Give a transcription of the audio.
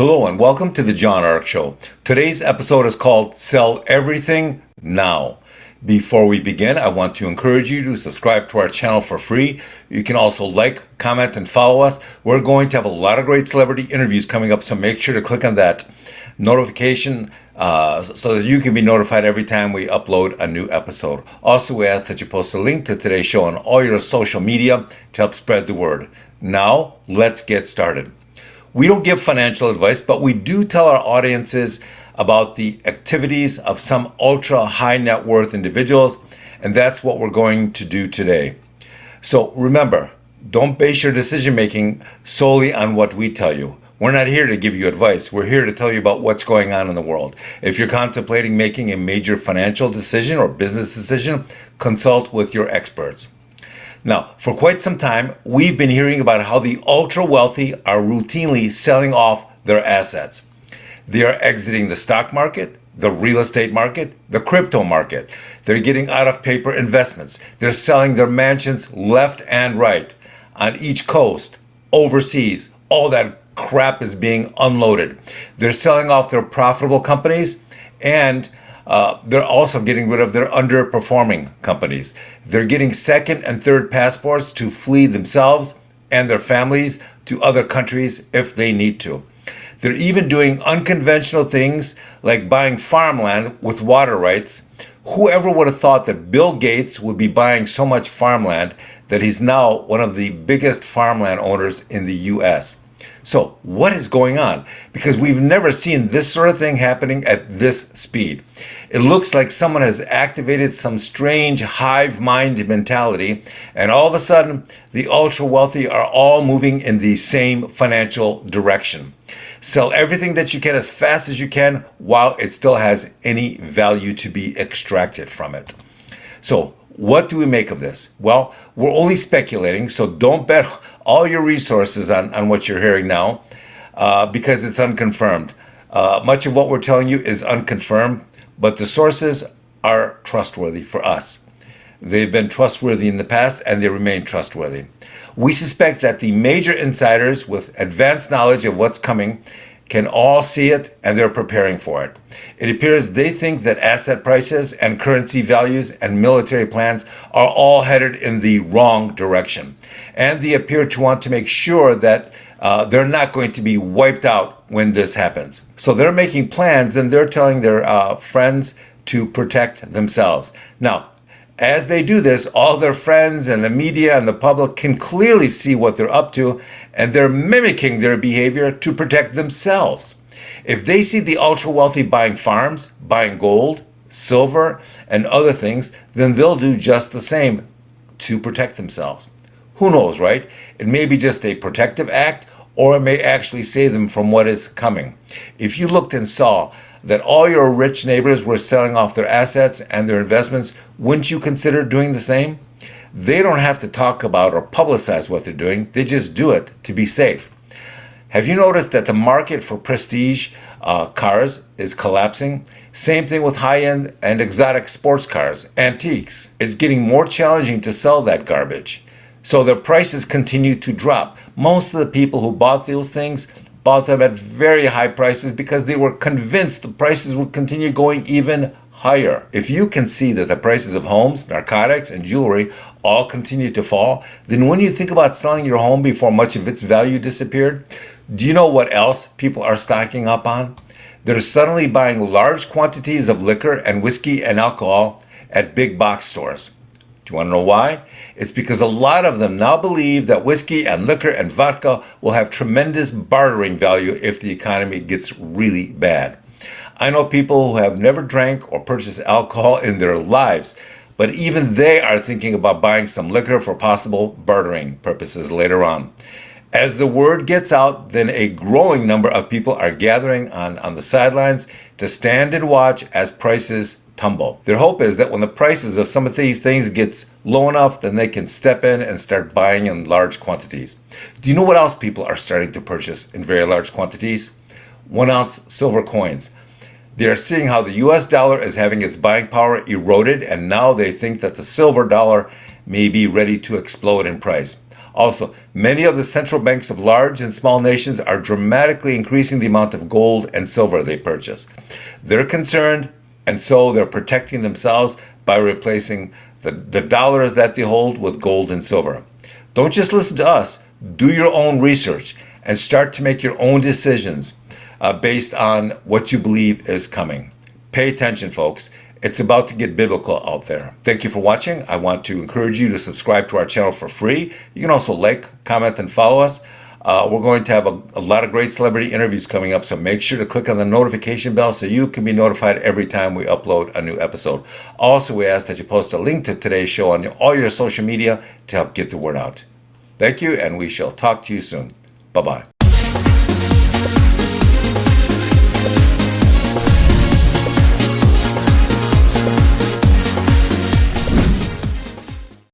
Hello and welcome to the John Ark Show. Today's episode is called Sell Everything Now. Before we begin, I want to encourage you to subscribe to our channel for free. You can also like, comment, and follow us. We're going to have a lot of great celebrity interviews coming up, so make sure to click on that notification so that you can be notified every time we upload a new episode. Also, we ask that you post a link to today's show on all your social media to help spread the word. Now, let's get started. We don't give financial advice, but we do tell our audiences about the activities of some ultra high net worth individuals, and that's what we're going to do today. So remember, don't base your decision making solely on what we tell you. We're not here to give you advice. We're here to tell you about what's going on in the world. If you're contemplating making a major financial decision or business decision, consult with your experts. Now, for quite some time, we've been hearing about how the ultra wealthy are routinely selling off their assets. They are exiting the stock market, the real estate market, the crypto market. They're getting out of paper investments. They're selling their mansions left and right on each coast, overseas. All that crap is being unloaded. They're selling off their profitable companies, and they're also getting rid of their underperforming companies. They're getting second and third passports to flee themselves and their families to other countries if they need to. They're even doing unconventional things like buying farmland with water rights. Whoever would have thought that Bill Gates would be buying so much farmland that he's now one of the biggest farmland owners in the US? So what is going on? Because we've never seen this sort of thing happening at this speed. It looks like someone has activated some strange hive mind mentality, and all of a sudden, the ultra wealthy are all moving in the same financial direction. Sell everything that you can as fast as you can while it still has any value to be extracted from it. So what do we make of this? Well, we're only speculating, so don't bet all your resources on what you're hearing now because it's unconfirmed. Much of what we're telling you is unconfirmed, but the sources are trustworthy for us. They've been trustworthy in the past and they remain trustworthy. We suspect that the major insiders with advanced knowledge of what's coming can all see it and they're preparing for it. It appears they think that asset prices and currency values and military plans are all headed in the wrong direction. And they appear to want to make sure that they're not going to be wiped out when this happens. So they're making plans and they're telling their friends to protect themselves. Now, as they do this, all their friends and the media and the public can clearly see what they're up to, and they're mimicking their behavior to protect themselves. If they see the ultra wealthy buying farms, buying gold, silver, and other things, then they'll do just the same to protect themselves. Who knows, right? It may be just a protective act, or it may actually save them from what is coming. If you looked and saw that all your rich neighbors were selling off their assets and their investments, wouldn't you consider doing the same? They don't have to talk about or publicize what they're doing. They just do it to be safe. Have you noticed that the market for prestige cars is collapsing? Same thing with high-end and exotic sports cars, antiques. It's getting more challenging to sell that garbage. So their prices continue to drop. Most of the people who bought those things bought them at very high prices because they were convinced the prices would continue going even higher. If you can see that the prices of homes, narcotics, and jewelry all continue to fall, then when you think about selling your home before much of its value disappeared, do you know what else people are stocking up on? They're suddenly buying large quantities of liquor and whiskey and alcohol at big box stores. Do you want to know why? It's because a lot of them now believe that whiskey and liquor and vodka will have tremendous bartering value if the economy gets really bad. I know people who have never drank or purchased alcohol in their lives, but even they are thinking about buying some liquor for possible bartering purposes later on. As the word gets out, then a growing number of people are gathering on the sidelines to stand and watch as prices tumble. Their hope is that when the prices of some of these things gets low enough, then they can step in and start buying in large quantities. Do you know what else people are starting to purchase in very large quantities? 1 ounce silver coins. They are seeing how the US dollar is having its buying power eroded, and now they think that the silver dollar may be ready to explode in price. Also, many of the central banks of large and small nations are dramatically increasing the amount of gold and silver they purchase. They're concerned, and so they're protecting themselves by replacing the dollars that they hold with gold and silver. Don't just listen to us. Do your own research and start to make your own decisions based on what you believe is coming. Pay attention, folks. It's about to get biblical out there. Thank you for watching. I want to encourage you to subscribe to our channel for free. You can also like, comment, and follow us. We're going to have a lot of great celebrity interviews coming up, so make sure to click on the notification bell so you can be notified every time we upload a new episode. Also, we ask that you post a link to today's show on all your social media to help get the word out. Thank you, and we shall talk to you soon. Bye-bye.